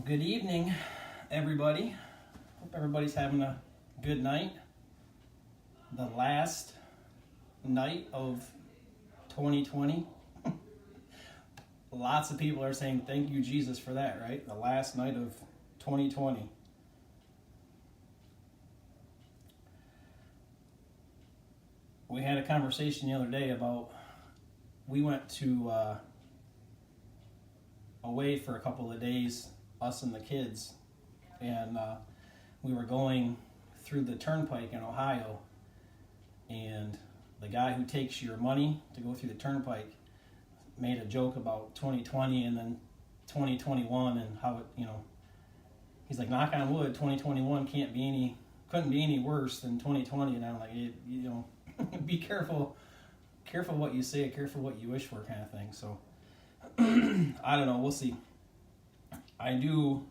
Good evening, everybody. Hope everybody's having a good night. The last night of 2020. Lots of people are saying thank you, Jesus, for that, right? The last night of 2020. We had a conversation the other day about we went to away for a couple of days, us and the kids, and we were going through the turnpike in Ohio, and the guy who takes your money to go through the turnpike made a joke about 2020 and then 2021 and how it, he's like, knock on wood, 2021 couldn't be any worse than 2020. And I'm like, be careful what you say, careful what you wish for, kind of thing. So I don't know, we'll see. I know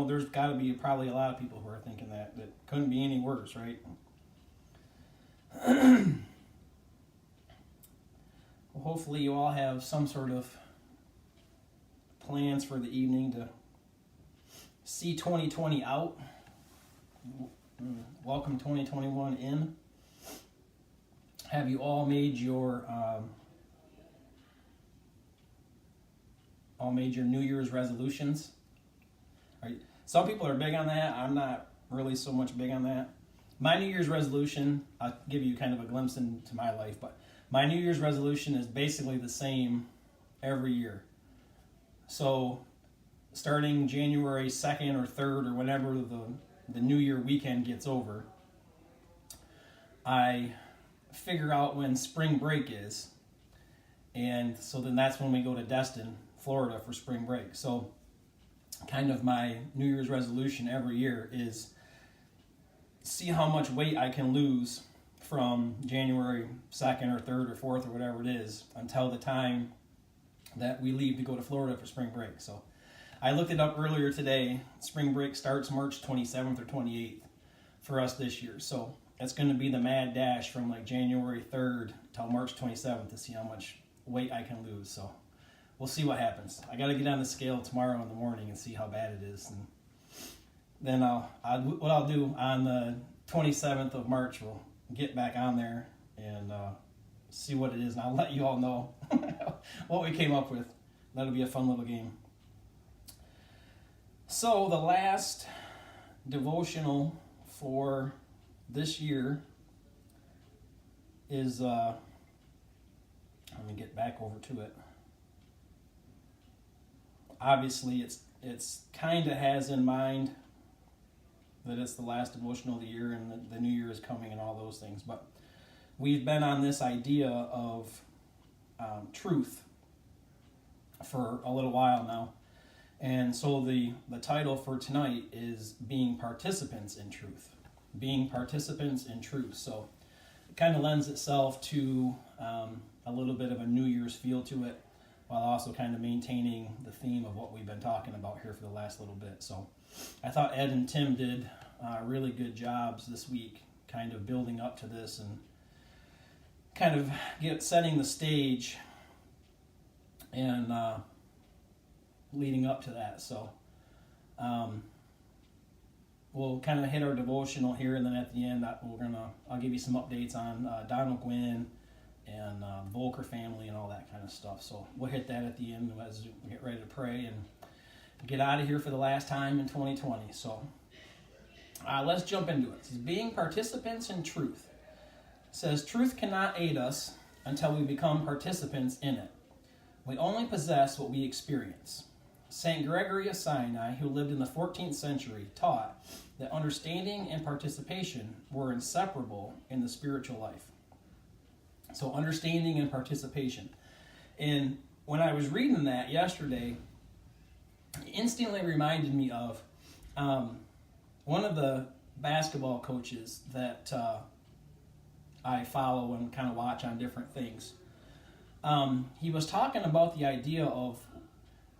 there's got to be probably a lot of people who are thinking that couldn't be any worse, right? Well, hopefully you all have some sort of plans for the evening to see 2020 out. Welcome 2021 in. Have you all made your New Year's resolutions? Some people are big on that. I'm not really so much big on that. My New Year's resolution, I'll give you kind of a glimpse into my life, but my New Year's resolution is basically the same every year. So starting January 2nd or 3rd or whenever the New Year weekend gets over, I figure out when spring break is. And so then that's when we go to Destin, Florida for spring break. So kind of my New Year's resolution every year is see how much weight I can lose from January 2nd or 3rd or 4th or whatever it is until the time that we leave to go to Florida for spring break. So I looked it up earlier today. Spring break starts March 27th or 28th for us this year. So it's going to be the mad dash from like January 3rd till March 27th to see how much weight I can lose. So we'll see what happens. I got to get on the scale tomorrow in the morning and see how bad it is. And then what I'll do on the 27th of March, we'll get back on there and see what it is. And I'll let you all know what we came up with. That'll be a fun little game. So the last devotional for this year is, let me get back over to it. Obviously, it's kind of has in mind that it's the last devotional of the year and the new year is coming and all those things. But we've been on this idea of truth for a little while now. And so the title for tonight is Being Participants in Truth. Being Participants in Truth. So it kind of lends itself to a little bit of a New Year's feel to it, while also kind of maintaining the theme of what we've been talking about here for the last little bit. So I thought Ed and Tim did really good jobs this week, kind of building up to this and kind of setting the stage and leading up to that. So we'll kind of hit our devotional here, and then at the end I'll give you some updates on Donald Gwynn and Volker family and all that kind of stuff. So we'll hit that at the end as we get ready to pray and get out of here for the last time in 2020. So let's jump into it. It says, being participants in truth. It says, truth cannot aid us until we become participants in it. We only possess what we experience. St. Gregory of Sinai, who lived in the 14th century, taught that understanding and participation were inseparable in the spiritual life. So understanding and participation. And when I was reading that yesterday, it instantly reminded me of one of the basketball coaches that I follow and kind of watch on different things. He was talking about the idea of,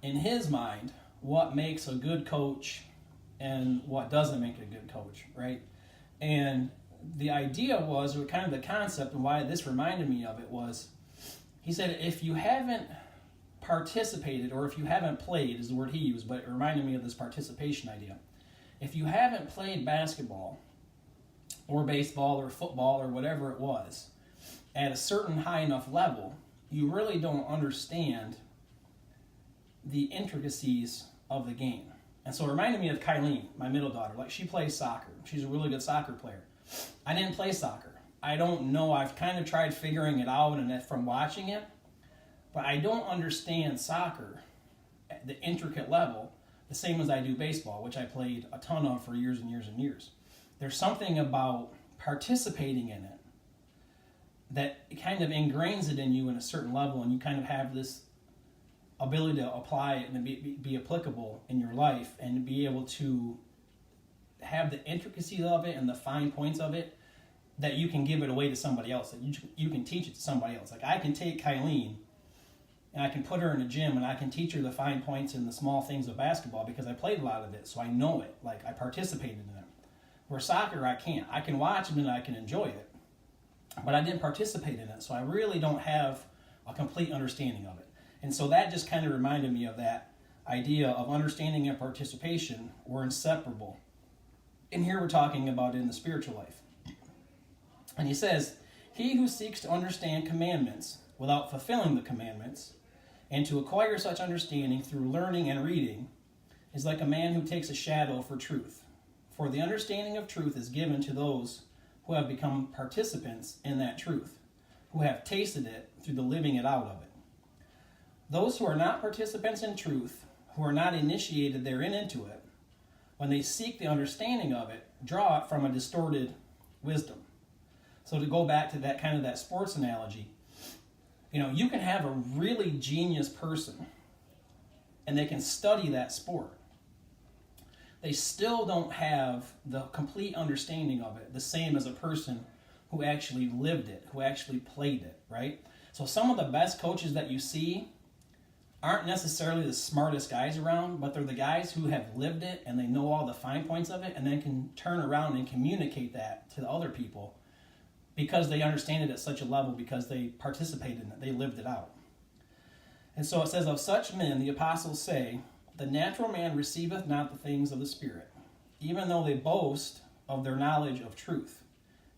in his mind, what makes a good coach and what doesn't make a good coach, right? And the idea was, or kind of the concept and why this reminded me of it was, he said, if you haven't participated, or if you haven't played, is the word he used, but it reminded me of this participation idea. If you haven't played basketball or baseball or football or whatever it was at a certain high enough level, you really don't understand the intricacies of the game. And so it reminded me of Kylene, my middle daughter. Like, she plays soccer. She's a really good soccer player. I didn't play soccer. I don't know. I've kind of tried figuring it out and from watching it, but I don't understand soccer at the intricate level the same as I do baseball, which I played a ton of for years and years and years. There's something about participating in it that kind of ingrains it in you in a certain level, and you kind of have this ability to apply it and be applicable in your life and be able to have the intricacies of it and the fine points of it, that you can give it away to somebody else, that you can teach it to somebody else. Like, I can take Kylene and I can put her in a gym and I can teach her the fine points and the small things of basketball because I played a lot of it, so I know it. Like, I participated in it. Where soccer, I can't. I can watch it and I can enjoy it, but I didn't participate in it, so I really don't have a complete understanding of it. And so that just kind of reminded me of that idea of understanding and participation were inseparable. And here we're talking about in the spiritual life. And he says, he who seeks to understand commandments without fulfilling the commandments, and to acquire such understanding through learning and reading, is like a man who takes a shadow for truth. For the understanding of truth is given to those who have become participants in that truth, who have tasted it through the living it out of it. Those who are not participants in truth, who are not initiated therein into it, when they seek the understanding of it, draw it from a distorted wisdom. So to go back to that kind of that sports analogy, you can have a really genius person and they can study that sport. They still don't have the complete understanding of it, the same as a person who actually lived it, who actually played it, right? So some of the best coaches that you see aren't necessarily the smartest guys around, but they're the guys who have lived it and they know all the fine points of it and then can turn around and communicate that to the other people because they understand it at such a level, because they participated in it, they lived it out. And so it says, of such men the apostles say, the natural man receiveth not the things of the Spirit, even though they boast of their knowledge of truth.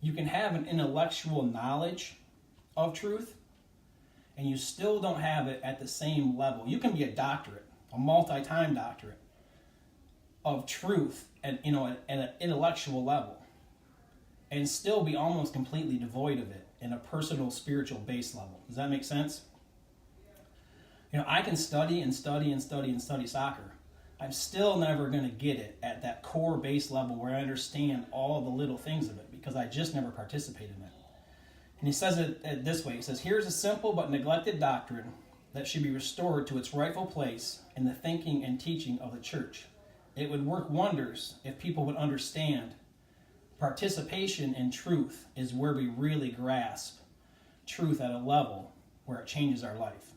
You can have an intellectual knowledge of truth, and you still don't have it at the same level. You can be a doctorate, a multi-time doctorate of truth at an intellectual level, and still be almost completely devoid of it in a personal, spiritual base level. Does that make sense? I can study and study and study and study soccer. I'm still never going to get it at that core base level where I understand all the little things of it because I just never participated in it. And he says it this way. He says, here's a simple but neglected doctrine that should be restored to its rightful place in the thinking and teaching of the church. It would work wonders if people would understand participation in truth is where we really grasp truth at a level where it changes our life.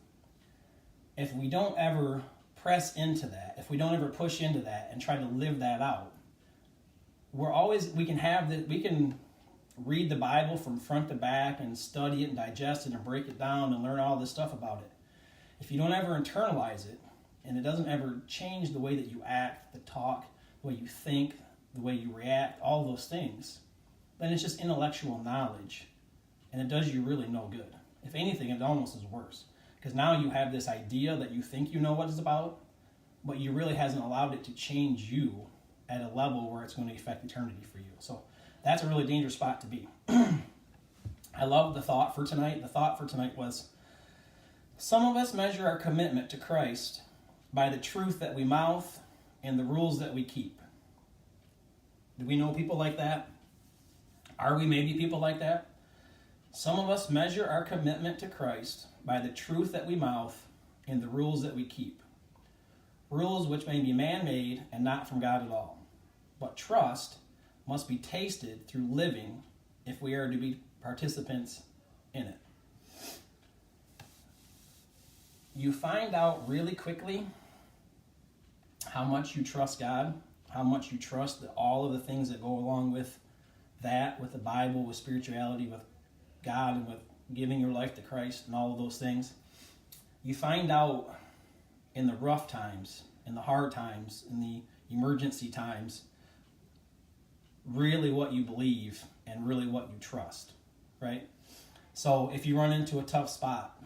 If we don't ever press into that, if we don't ever push into that and try to live that out, we can read the Bible from front to back and study it and digest it and break it down and learn all this stuff about it. If you don't ever internalize it and it doesn't ever change the way that you act, the talk, the way you think, the way you react, all those things, then it's just intellectual knowledge and it does you really no good. If anything, it almost is worse. Because now you have this idea that you think you know what it's about, but you really hasn't allowed it to change you at a level where it's going to affect eternity for you. So that's a really dangerous spot to be. I love the thought for tonight. The thought for tonight was, some of us measure our commitment to Christ by the truth that we mouth and the rules that we keep. Do we know people like that? Are we maybe people like that? Some of us measure our commitment to Christ by the truth that we mouth and the rules that we keep. Rules which may be man-made and not from God at all. But trust must be tasted through living if we are to be participants in it. You find out really quickly how much you trust God, how much you trust all of the things that go along with that, with the Bible, with spirituality, with God, and with giving your life to Christ and all of those things. you find out in the rough times, in the hard times, in the emergency times, really what you believe and really what you trust, right? So if you run into a tough spot,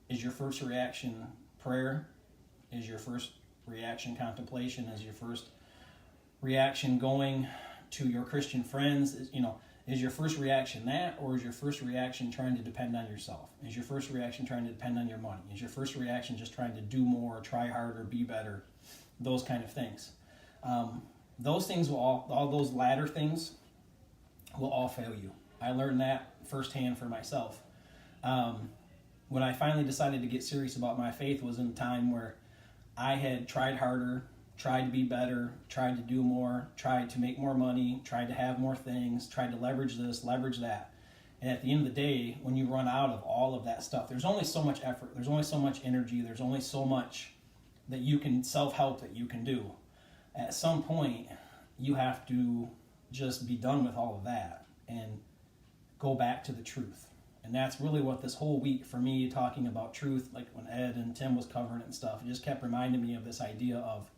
is your first reaction prayer? Is your first reaction contemplation? Is your first reaction going to your Christian friends? Is your first reaction that, or is your first reaction trying to depend on yourself? Is your first reaction trying to depend on your money? Is your first reaction just trying to do more, try harder, be better? Those kind of things. Those things will all those latter things will all fail you. I learned that firsthand for myself. When I finally decided to get serious about my faith was in a time where I had tried harder, tried to be better, tried to do more, tried to make more money, tried to have more things, tried to leverage this, leverage that. And at the end of the day, when you run out of all of that stuff, there's only so much effort, there's only so much energy, there's only so much that you can self-help that you can do. At some point, you have to just be done with all of that and go back to the truth. And that's really what this whole week for me, talking about truth, like when Ed and Tim was covering it and stuff, it just kept reminding me of this idea of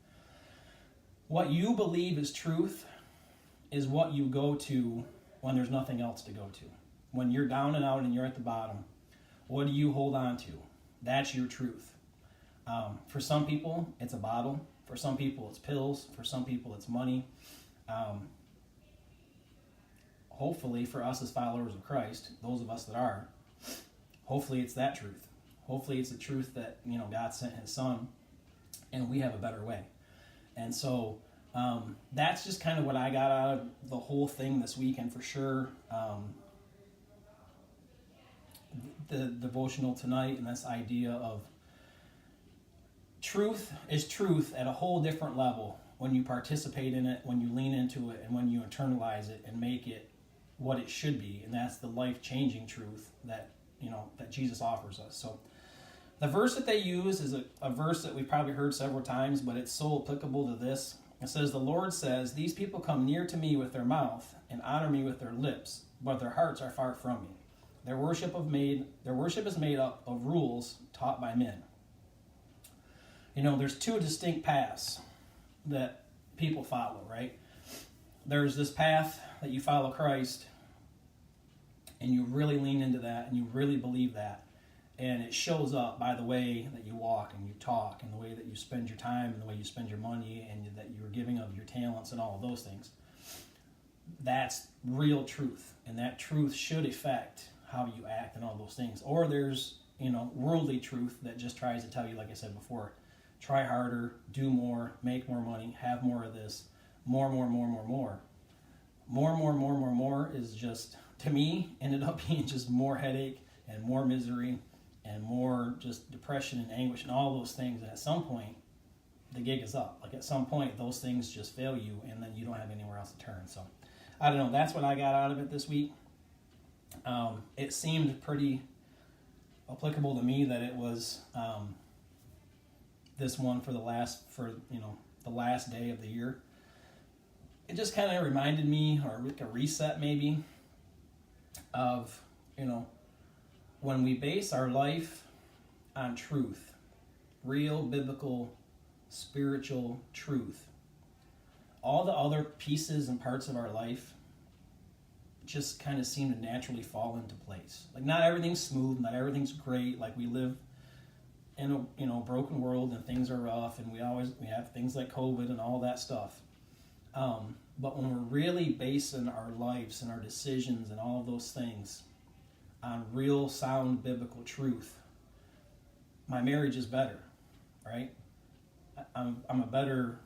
what you believe is truth is what you go to when there's nothing else to go to. When you're down and out and you're at the bottom, what do you hold on to? That's your truth. For some people, it's a bottle. For some people, it's pills. For some people, it's money. Hopefully, for us as followers of Christ, those of us that are, hopefully it's that truth. Hopefully it's the truth that, God sent his son and we have a better way. And so that's just kind of what I got out of the whole thing this weekend for sure. The devotional tonight and this idea of truth is truth at a whole different level when you participate in it, when you lean into it, and when you internalize it and make it what it should be. And that's the life-changing truth that Jesus offers us. So the verse that they use is a verse that we've probably heard several times, but it's so applicable to this. It says, "The Lord says, these people come near to me with their mouth and honor me with their lips, but their hearts are far from me. Their worship is made up of rules taught by men." There's two distinct paths that people follow, right? There's this path that you follow Christ, and you really lean into that, and you really believe that. And it shows up by the way that you walk and you talk and the way that you spend your time and the way you spend your money and that you're giving of your talents and all of those things. That's real truth. And that truth should affect how you act and all those things. Or there's, worldly truth that just tries to tell you, like I said before, try harder, do more, make more money, have more of this, more is just, to me, ended up being just more headache and more misery and more just depression and anguish and all those things. And at some point, the gig is up. Like at some point, those things just fail you, and then you don't have anywhere else to turn. So, I don't know. That's what I got out of it this week. It seemed pretty applicable to me that it was this one for the last day of the year. It just kind of reminded me, or like a reset maybe, of when we base our life on truth, real biblical, spiritual truth, all the other pieces and parts of our life just kind of seem to naturally fall into place. Like not everything's smooth, not everything's great. Like we live in a broken world and things are rough, and we have things like COVID and all that stuff. But when we're really basing our lives and our decisions and all of those things on real sound biblical truth, my marriage is better, right? I'm a better,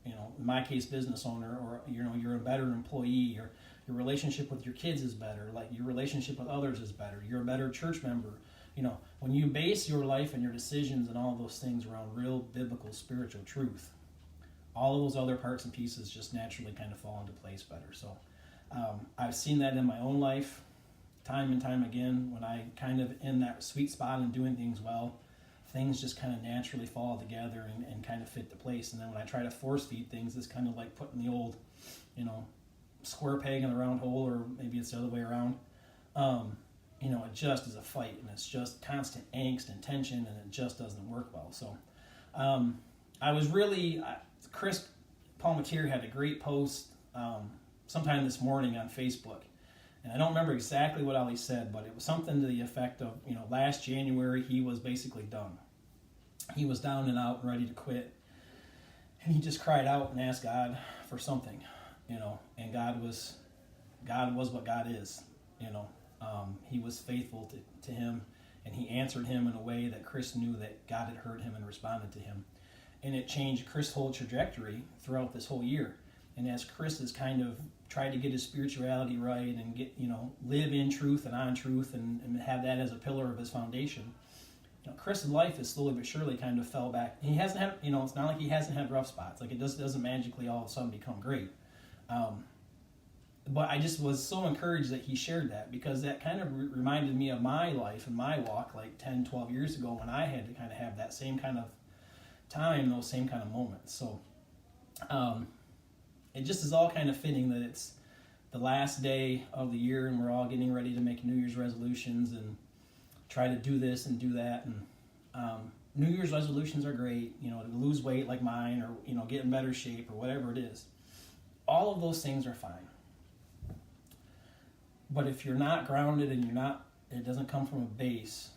in my case, business owner, or you're a better employee, or your relationship with your kids is better, like your relationship with others is better, you're a better church member. When you base your life and your decisions and all those things around real biblical spiritual truth, all of those other parts and pieces just naturally kind of fall into place better. So I've seen that in my own life time and time again. When I kind of in that sweet spot and doing things well, things just kind of naturally fall together and kind of fit to place. And then when I try to force feed things, it's kind of like putting the old, square peg in the round hole, or maybe it's the other way around. it just is a fight, and it's just constant angst and tension, and it just doesn't work well. So I was really, Chris Palmatier had a great post sometime this morning on Facebook. And I don't remember exactly what all he said, but it was something to the effect of, last January he was basically done. He was down and out and ready to quit. And he just cried out and asked God for something, and God was what God is, He was faithful to him, and he answered him in a way that Chris knew that God had heard him and responded to him. And it changed Chris' whole trajectory throughout this whole year. And as Chris has kind of tried to get his spirituality right and get, live in truth and on truth and have that as a pillar of his foundation, Chris's life has slowly but surely kind of fell back. He hasn't had, it's not like he hasn't had rough spots. Like, it just doesn't magically all of a sudden become great. But I just was so encouraged that he shared that, because that kind of reminded me of my life and my walk like 10, 12 years ago, when I had to kind of have that same kind of time, those same kind of moments. So it just is all kind of fitting that it's the last day of the year and we're all getting ready to make New Year's resolutions and try to do this and do that. And New Year's resolutions are great, to lose weight like mine, or, get in better shape, or whatever it is. All of those things are fine. But if you're not grounded and it doesn't come from a base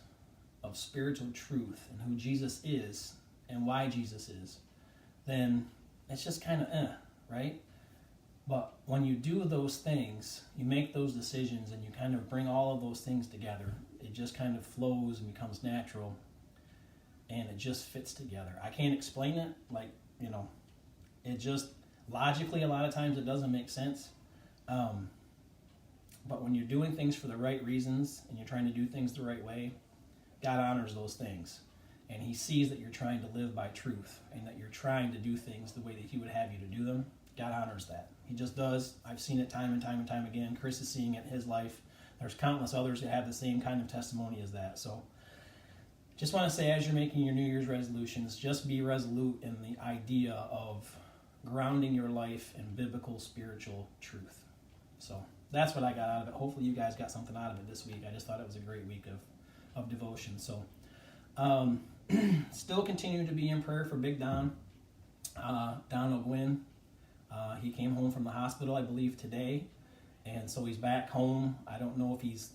of spiritual truth and who Jesus is and why Jesus is, then it's just kind of right? But when you do those things, you make those decisions, and you kind of bring all of those things together, it just kind of flows and becomes natural, and it just fits together. I can't explain it, it just, logically, a lot of times it doesn't make sense. But when you're doing things for the right reasons, and you're trying to do things the right way, God honors those things. And he sees that you're trying to live by truth, and that you're trying to do things the way that he would have you to do them. God honors that. He just does. I've seen it time and time and time again. Chris is seeing it in his life. There's countless others that have the same kind of testimony as that. So just want to say, as you're making your New Year's resolutions, just be resolute in the idea of grounding your life in biblical spiritual truth. So that's what I got out of it. Hopefully you guys got something out of it this week. I just thought it was a great week of devotion. So still continue to be in prayer for Big Don O'Gwin. He came home from the hospital, I believe, today, and so he's back home. I don't know if he's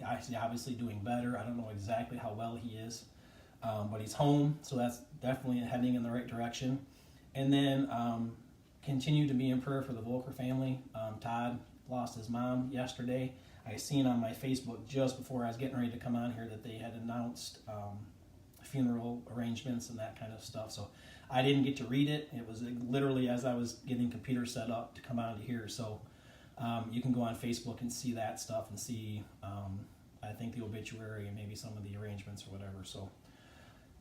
obviously doing better. I don't know exactly how well he is, but he's home, so that's definitely heading in the right direction. And then continue to be in prayer for the Volker family. Todd lost his mom yesterday. I seen on my Facebook just before I was getting ready to come on here that they had announced funeral arrangements and that kind of stuff. So I didn't get to read it. It was literally as I was getting computer set up to come out of here. So you can go on Facebook and see that stuff and see, I think, the obituary and maybe some of the arrangements or whatever. So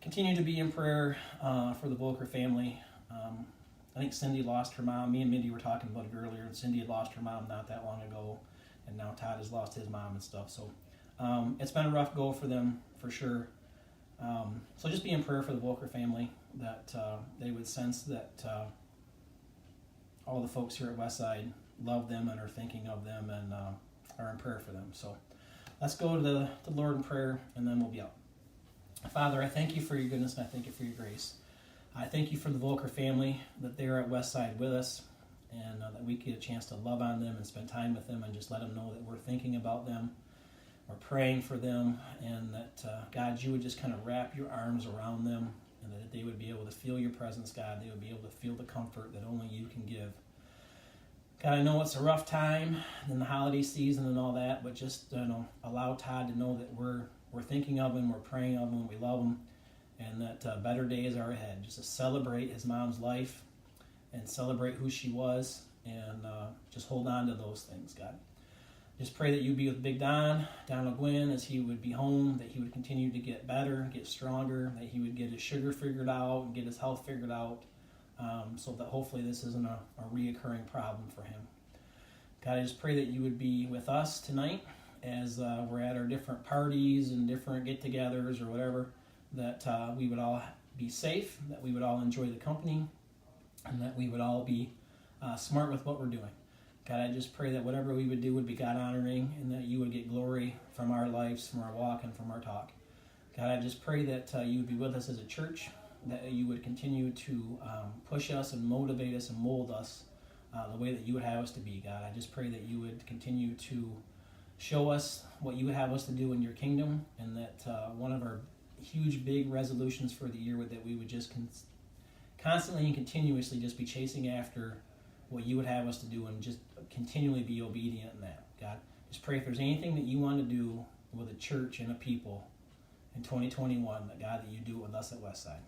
continue to be in prayer for the Volker family. I think Cindy lost her mom. Me and Mindy were talking about it earlier, and Cindy had lost her mom not that long ago, and now Todd has lost his mom and stuff. So it's been a rough go for them, for sure. So just be in prayer for the Volker family, that they would sense that all the folks here at Westside love them and are thinking of them and are in prayer for them. So let's go to the Lord in prayer, and then we'll be out. Father, I thank you for your goodness, and I thank you for your grace. I thank you for the Volker family, that they are at Westside with us, and that we get a chance to love on them and spend time with them and just let them know that we're thinking about them. We're praying for them, and that, God, you would just kind of wrap your arms around them, and that they would be able to feel your presence, God. They would be able to feel the comfort that only you can give. God, I know it's a rough time in the holiday season and all that, but just allow Todd to know that we're thinking of him, we're praying of him, we love him, and that better days are ahead. Just to celebrate his mom's life and celebrate who she was, and just hold on to those things, God. Just pray that you be with Big Don O'Gwin, as he would be home, that he would continue to get better, get stronger, that he would get his sugar figured out and get his health figured out, so that hopefully this isn't a reoccurring problem for him. God, I just pray that you would be with us tonight as we're at our different parties and different get-togethers or whatever, that we would all be safe, that we would all enjoy the company, and that we would all be smart with what we're doing. God, I just pray that whatever we would do would be God honoring, and that you would get glory from our lives, from our walk, and from our talk. God, I just pray that you would be with us as a church, that you would continue to push us and motivate us and mold us the way that you would have us to be, God. I just pray that you would continue to show us what you would have us to do in your kingdom, and that one of our huge, big resolutions for the year would that we would just constantly and continuously just be chasing after what you would have us to do and just continually be obedient in that. God, just pray if there's anything that you want to do with a church and a people in 2021, that God, that you do it with us at Westside.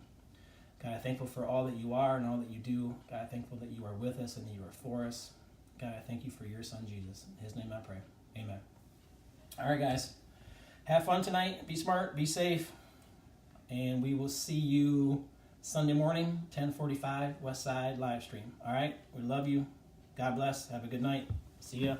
God, I'm thankful for all that you are and all that you do. God, I'm thankful that you are with us and that you are for us. God, I thank you for your son, Jesus. In his name I pray. Amen. All right, guys. Have fun tonight. Be smart. Be safe. And we will see you Sunday morning, 10:45, Westside live stream. All right? We love you. God bless. Have a good night. See ya.